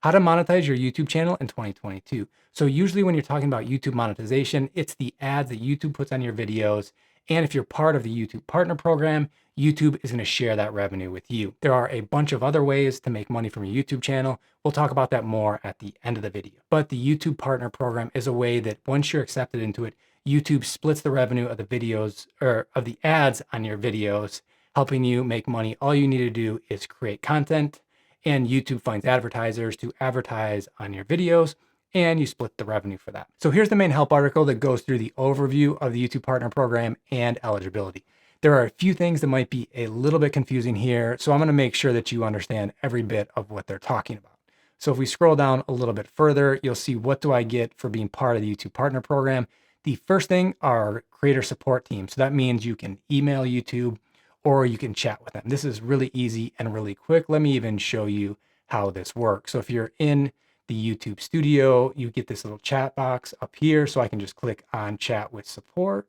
How to monetize your YouTube channel in 2022. So usually when you're talking about YouTube monetization, it's the ads that YouTube puts on your videos. And if you're part of the YouTube partner program, YouTube is going to share that revenue with you. There are a bunch of other ways to make money from your YouTube channel. We'll talk about that more at the end of the video. But the YouTube partner program is a way that once you're accepted into it, YouTube splits the revenue of the videos or of the ads on your videos, helping you make money. All you need to do is create content, and YouTube finds advertisers to advertise on your videos, and you split the revenue for that. So here's the main help article that goes through the overview of the YouTube Partner Program and eligibility. There are a few things that might be a little bit confusing here, so I'm going to make sure that you understand every bit of what they're talking about. So if we scroll down a little bit further, you'll see what do I get for being part of the YouTube Partner Program. The first thing are creator support teams. So that means you can email YouTube or you can chat with them. This is really easy and really quick. Let me even show you how this works. So if you're in the YouTube studio, you get this little chat box up here. So I can just click on chat with support,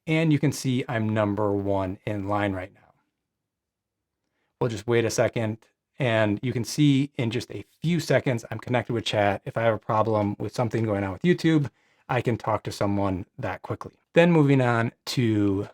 and you can see I'm number 1 in line right now. We'll just wait a second, and you can see in just a few seconds, I'm connected with chat. If I have a problem with something going on with YouTube, I can talk to someone that quickly. Then moving on to,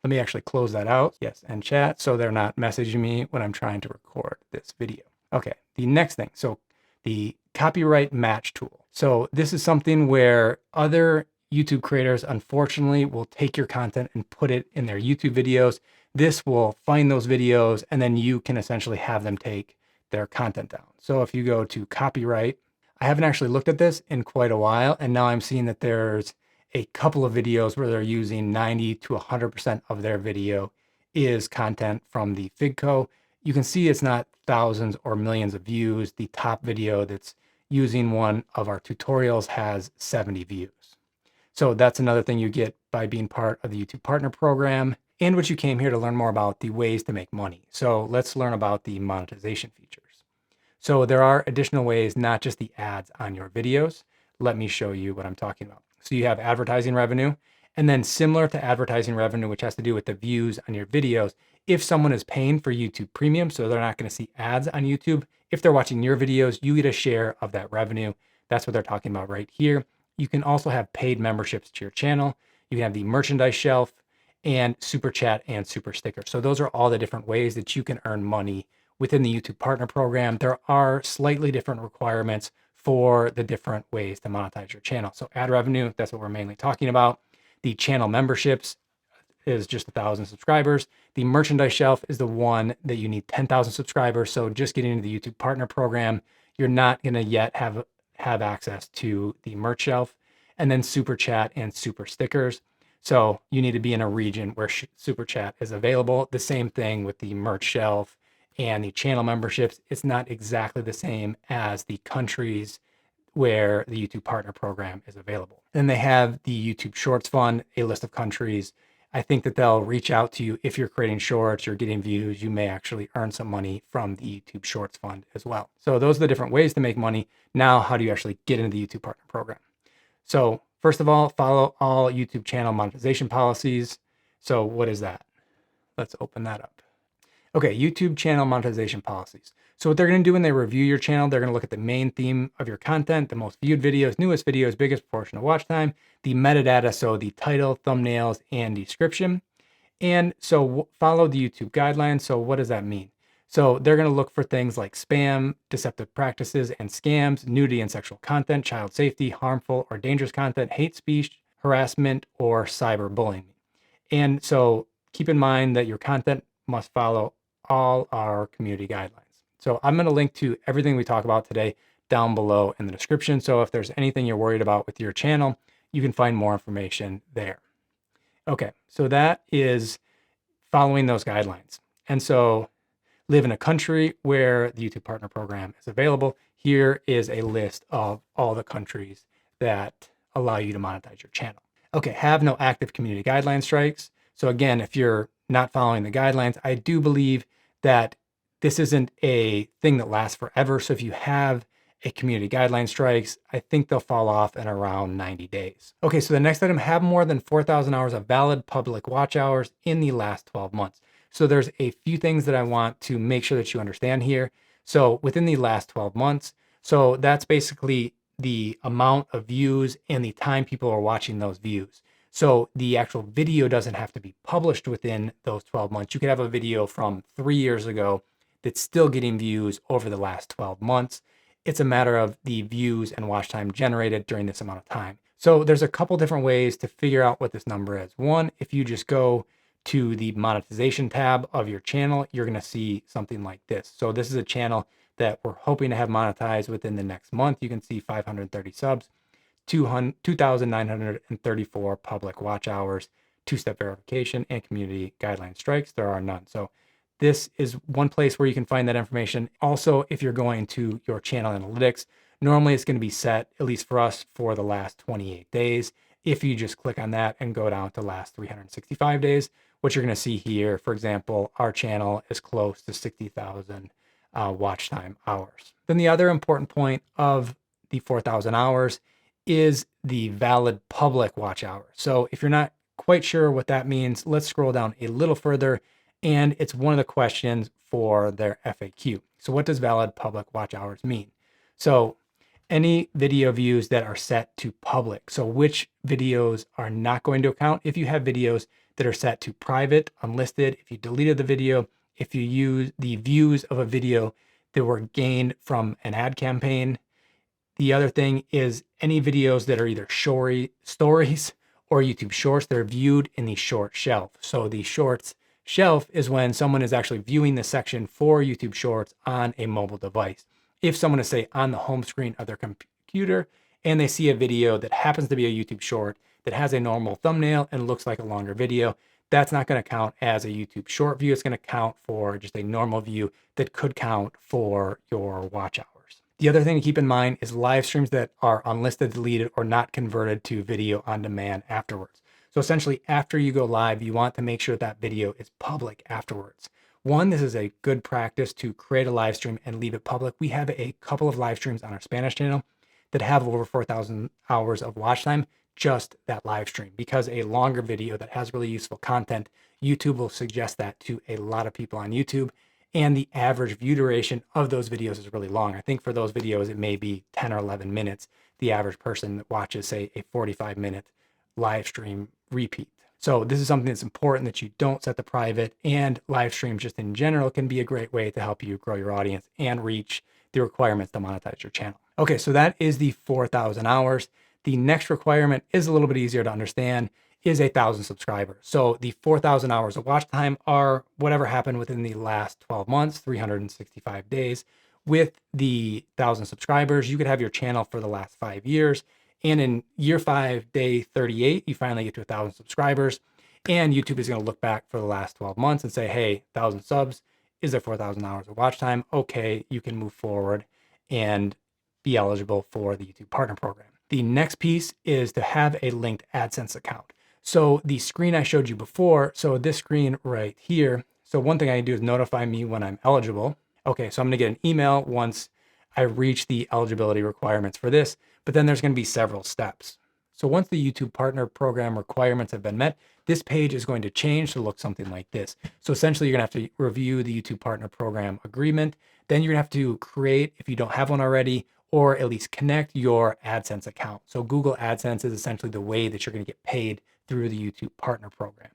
let me actually close that out. Yes, and chat, so they're not messaging me when I'm trying to record this video. Okay, the next thing, so the copyright match tool. So this is something where other YouTube creators, unfortunately, will take your content and put it in their YouTube videos. This will find those videos, and then you can essentially have them take their content down. So if you go to copyright, I haven't actually looked at this in quite a while, and now I'm seeing that there's a couple of videos where they're using 90 to 100% of their video is content from the FigCo. You can see it's not thousands or millions of views. The top video that's using one of our tutorials has 70 views. So that's another thing you get by being part of the YouTube Partner Program, and what you came here to learn more about, the ways to make money. So let's learn about the monetization features. So there are additional ways, not just the ads on your videos. Let me show you what I'm talking about. So you have advertising revenue, and then similar to advertising revenue, which has to do with the views on your videos, if someone is paying for YouTube Premium, so they're not going to see ads on YouTube, if they're watching your videos, you get a share of that revenue. That's what they're talking about right here. You can also have paid memberships to your channel. You can have the merchandise shelf and super chat and super sticker. So those are all the different ways that you can earn money within the YouTube Partner Program. There are slightly different requirements for the different ways to monetize your channel. So ad revenue, that's what we're mainly talking about. The channel memberships is just 1,000 subscribers. The merchandise shelf is the one that you need 10,000 subscribers. So just getting into the YouTube Partner Program, you're not going to yet have access to the merch shelf. And then super chat and super stickers. So you need to be in a region where super chat is available. The same thing with the merch shelf and the channel memberships. It's not exactly the same as the countries where the YouTube Partner Program is available. Then they have the YouTube Shorts Fund, a list of countries. I think that they'll reach out to you if you're creating shorts, you're getting views, you may actually earn some money from the YouTube Shorts Fund as well. So those are the different ways to make money. Now, how do you actually get into the YouTube Partner Program? So first of all, follow all YouTube channel monetization policies. So what is that? Let's open that up. Okay, YouTube channel monetization policies. So what they're going to do when they review your channel, they're going to look at the main theme of your content, the most viewed videos, newest videos, biggest proportion of watch time, the metadata, so the title, thumbnails, and description. And so follow the YouTube guidelines. So what does that mean? So they're going to look for things like spam, deceptive practices and scams, nudity and sexual content, child safety, harmful or dangerous content, hate speech, harassment, or cyberbullying. And so keep in mind that your content must follow all our community guidelines. So I'm going to link to everything we talk about today down below in the description. So if there's anything you're worried about with your channel, you can find more information there. Okay, so that is following those guidelines. And so live in a country where the YouTube Partner Program is available. Here is a list of all the countries that allow you to monetize your channel. Okay, have no active community guideline strikes. So again, if you're not following the guidelines, I do believe that this isn't a thing that lasts forever. So if you have a community guideline strikes, I think they'll fall off in around 90 days. Okay, so the next item, have more than 4,000 hours of valid public watch hours in the last 12 months. So there's a few things that I want to make sure that you understand here. So within the last 12 months, So that's basically the amount of views and the time people are watching those views. So the actual video doesn't have to be published within those 12 months. You could have a video from 3 years ago that's still getting views over the last 12 months. It's a matter of the views and watch time generated during this amount of time. So there's a couple different ways to figure out what this number is. One, if you just go to the monetization tab of your channel, you're going to see something like this. So this is a channel that we're hoping to have monetized within the next month. You can see 530 subs, 2,934 public watch hours, two-step verification, and community guideline strikes. There are none. So this is one place where you can find that information. Also, if you're going to your channel analytics, normally it's going to be set, at least for us, for the last 28 days. If you just click on that and go down to last 365 days, what you're going to see here, for example, our channel is close to 60,000 watch time hours. Then the other important point of the 4,000 hours is the valid public watch hours. So if you're not quite sure what that means, let's scroll down a little further, and it's one of the questions for their FAQ. So what does valid public watch hours mean? So any video views that are set to public. So which videos are not going to count? If you have videos that are set to private, unlisted, if you deleted the video, if you use the views of a video that were gained from an ad campaign. The other thing is any videos that are either stories or YouTube shorts, they're viewed in the short shelf. So the shorts shelf is when someone is actually viewing the section for YouTube shorts on a mobile device. If someone is, say, on the home screen of their computer and they see a video that happens to be a YouTube short that has a normal thumbnail and looks like a longer video, that's not going to count as a YouTube short view. It's going to count for just a normal view that could count for your watch hours. The other thing to keep in mind is live streams that are unlisted, deleted, or not converted to video on demand afterwards. So essentially, after you go live, you want to make sure that video is public afterwards. One, this is a good practice to create a live stream and leave it public. We have a couple of live streams on our Spanish channel that have over 4,000 hours of watch time, just that live stream, because a longer video that has really useful content, YouTube will suggest that to a lot of people on YouTube. And the average view duration of those videos is really long. I think for those videos, it may be 10 or 11 minutes. The average person that watches, say, a 45-minute live stream repeat. So this is something that's important that you don't set the private, and live streams just in general can be a great way to help you grow your audience and reach the requirements to monetize your channel. Okay, so that is the 4,000 hours. The next requirement is a little bit easier to understand, is 1,000 subscribers. So the 4,000 hours of watch time are whatever happened within the last 12 months, 365 days. With the 1,000 subscribers, you could have your channel for the last 5 years. And in year 5, day 38, you finally get to 1,000 subscribers. And YouTube is going to look back for the last 12 months and say, hey, 1,000 subs, is there 4,000 hours of watch time? Okay, you can move forward and be eligible for the YouTube Partner Program. The next piece is to have a linked Adsense account. So the screen I showed you before, so this screen right here, so one thing I do is notify me when I'm eligible. Okay, so I'm gonna get an email once I reach the eligibility requirements for this, but then there's gonna be several steps. So once the YouTube Partner Program requirements have been met, this page is going to change to look something like this. So essentially you're gonna have to review the YouTube Partner Program agreement. Then you're gonna have to create, if you don't have one already, or at least connect your Adsense account. So Google AdSense is essentially the way that you're gonna get paid through the YouTube Partner Program.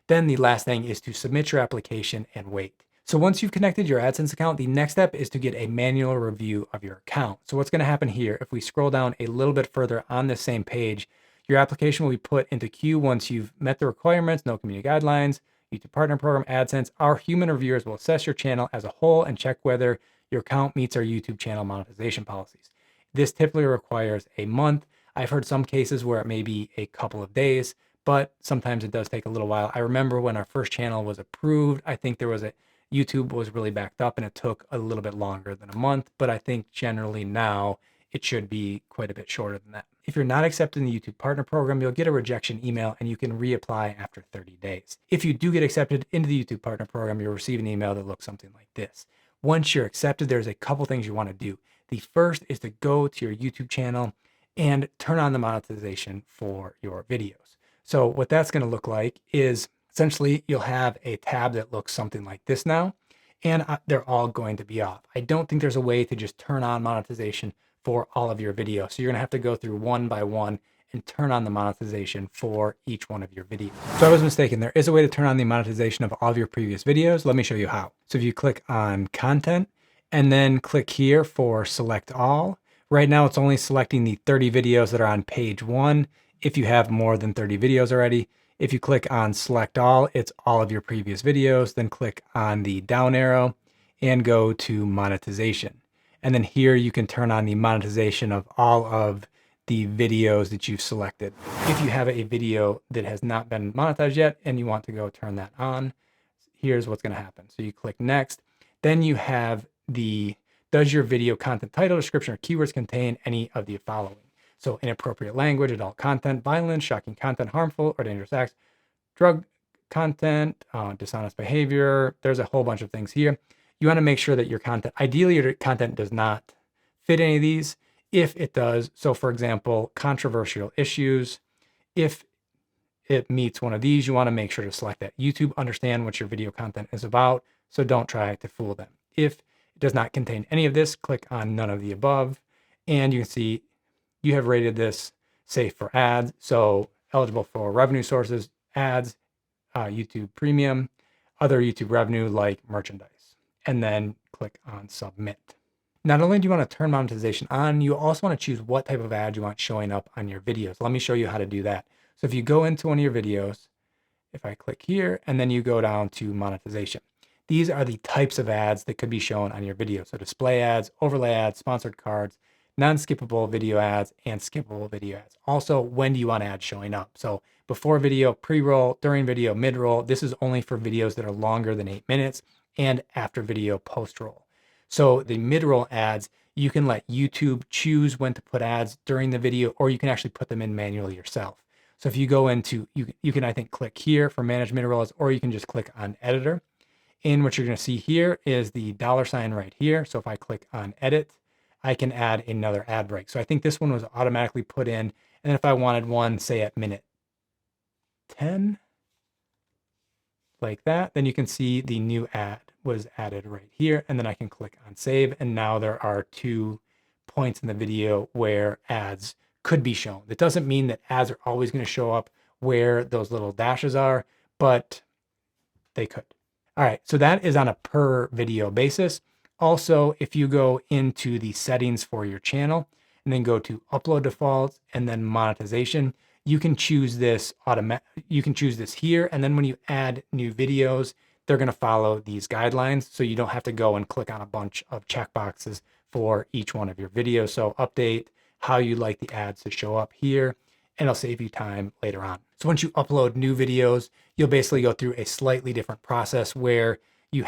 Then the last thing is to submit your application and wait. So once you've connected your Adsense account, the next step is to get a manual review of your account. So what's going to happen here, if we scroll down a little bit further on this same page, your application will be put into queue once you've met the requirements, no community guidelines, YouTube Partner Program, AdSense. Our human reviewers will assess your channel as a whole and check whether your account meets our YouTube channel monetization policies. This typically requires a month. I've heard some cases where it may be a couple of days, but sometimes it does take a little while. I remember when our first channel was approved, I think YouTube was really backed up and it took a little bit longer than a month, but I think generally now it should be quite a bit shorter than that. If you're not accepted in the YouTube Partner Program, you'll get a rejection email and you can reapply after 30 days. If you do get accepted into the YouTube Partner Program, you'll receive an email that looks something like this. Once you're accepted, there's a couple things you want to do. The first is to go to your YouTube channel and turn on the monetization for your videos. So what that's going to look like is essentially you'll have a tab that looks something like this now, and they're all going to be off. I don't think there's a way to just turn on monetization for all of your videos. So you're gonna have to go through one by one and turn on the monetization for each one of your videos. So I was mistaken. There is a way to turn on the monetization of all of your previous videos. Let me show you how. So if you click on content and then click here for select all, right now it's only selecting the 30 videos that are on page 1. If you have more than 30 videos already, if you click on select all, it's all of your previous videos. Then click on the down arrow and go to monetization. And then here you can turn on the monetization of all of the videos that you've selected. If you have a video that has not been monetized yet and you want to go turn that on, here's what's going to happen. So you click next, then you have does your video content title, description, or keywords contain any of the following? So inappropriate language, adult content, violence, shocking content, harmful or dangerous acts, drug content, dishonest behavior. There's a whole bunch of things here. You want to make sure that your content, ideally your content does not fit any of these. If it does, so for example, controversial issues, if it meets one of these, you want to make sure to select that. YouTube understand what your video content is about, so don't try to fool them. If it does not contain any of this, click on none of the above, and you can see you have rated this safe for ads, so eligible for revenue sources, ads, YouTube Premium, other YouTube revenue like merchandise, and then click on submit. Not only do you want to turn monetization on, you also want to choose what type of ad you want showing up on your videos. Let me show you how to do that. So if you go into one of your videos, if I click here, and then you go down to monetization, these are the types of ads that could be shown on your video. So display ads, overlay ads, sponsored cards, non-skippable video ads, and skippable video ads. Also, when do you want ads showing up? So before video, pre-roll, during video, mid-roll. This is only for videos that are longer than 8 minutes, and after video, post-roll. So the mid-roll ads, you can let YouTube choose when to put ads during the video, or you can actually put them in manually yourself. So if you go into, you can I think click here for manage mid-rolls, or you can just click on editor. And what you're going to see here is the $ right here. So if I click on edit, I can add another ad break. So I think this one was automatically put in. And then if I wanted one, say at minute 10, like that, then you can see the new ad was added right here. And then I can click on save. And now there are 2 points in the video where ads could be shown. That doesn't mean that ads are always going to show up where those little dashes are, but they could. All right, so that is on a per video basis. Also, if you go into the settings for your channel and then go to upload defaults and then monetization, you can choose this here. And then when you add new videos, they're going to follow these guidelines. So you don't have to go and click on a bunch of checkboxes for each one of your videos. So update how you like the ads to show up here, and it'll save you time later on. So once you upload new videos, you'll basically go through a slightly different process where you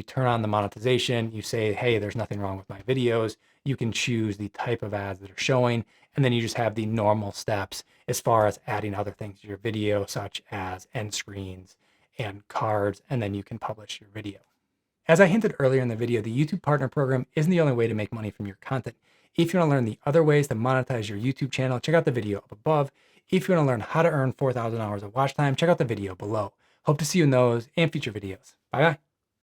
turn on the monetization, you say, hey, there's nothing wrong with my videos. You can choose the type of ads that are showing, and then you just have the normal steps as far as adding other things to your video, such as end screens and cards, and then you can publish your video. As I hinted earlier in the video, the YouTube Partner Program isn't the only way to make money from your content. If you want to learn the other ways to monetize your YouTube channel, check out the video up above. If you want to learn how to earn 4,000 hours of watch time, check out the video below. Hope to see you in those and future videos. Bye-bye.